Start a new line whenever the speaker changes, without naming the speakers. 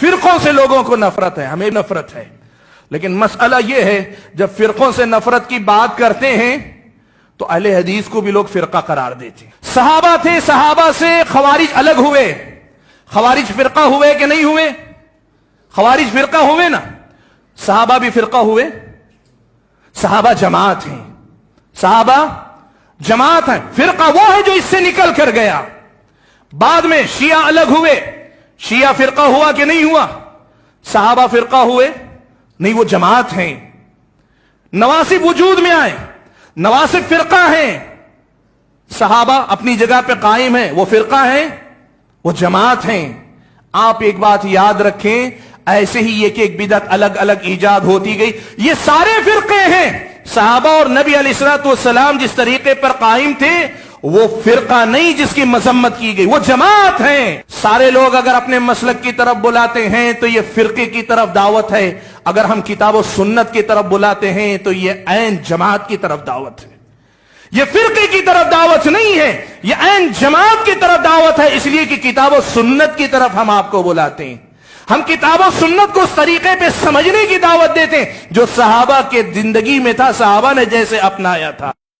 فرقوں سے لوگوں کو نفرت ہے، ہمیں نفرت ہے، لیکن مسئلہ یہ ہے جب فرقوں سے نفرت کی بات کرتے ہیں تو اہل حدیث کو بھی لوگ فرقہ قرار دیتے ہیں۔ صحابہ تھے، صحابہ سے خوارج الگ ہوئے، خوارج فرقہ ہوئے کہ نہیں ہوئے؟ خوارج فرقہ ہوئے نا، صحابہ بھی فرقہ ہوئے، صحابہ جماعت ہیں، صحابہ جماعت ہیں، فرقہ وہ ہے جو اس سے نکل کر گیا۔ بعد میں شیعہ الگ ہوئے، شیعہ فرقہ ہوا کہ نہیں ہوا؟ صحابہ فرقہ ہوئے نہیں، وہ جماعت ہیں۔ نواسب وجود میں آئے، نواسب فرقہ ہیں، صحابہ اپنی جگہ پہ قائم ہیں، وہ فرقہ ہیں، وہ جماعت ہیں۔ آپ ایک بات یاد رکھیں، ایسے ہی ایک ایک بدعت الگ الگ ایجاد ہوتی گئی، یہ سارے فرقے ہیں۔ صحابہ اور نبی علیہ الصلوۃ والسلام جس طریقے پر قائم تھے وہ فرقہ نہیں جس کی مذمت کی گئی، وہ جماعت ہیں۔ سارے لوگ اگر اپنے مسلک کی طرف بلاتے ہیں تو یہ فرقے کی طرف دعوت ہے، اگر ہم کتاب و سنت کی طرف بلاتے ہیں تو یہ عین جماعت کی طرف دعوت ہے، یہ فرقے کی طرف دعوت نہیں ہے، یہ عین جماعت کی طرف دعوت ہے۔ اس لیے کہ کتاب و سنت کی طرف ہم آپ کو بلاتے ہیں، ہم کتاب و سنت کو اس طریقے پہ سمجھنے کی دعوت دیتے ہیں جو صحابہ کے زندگی میں تھا، صحابہ نے جیسے اپنایا تھا۔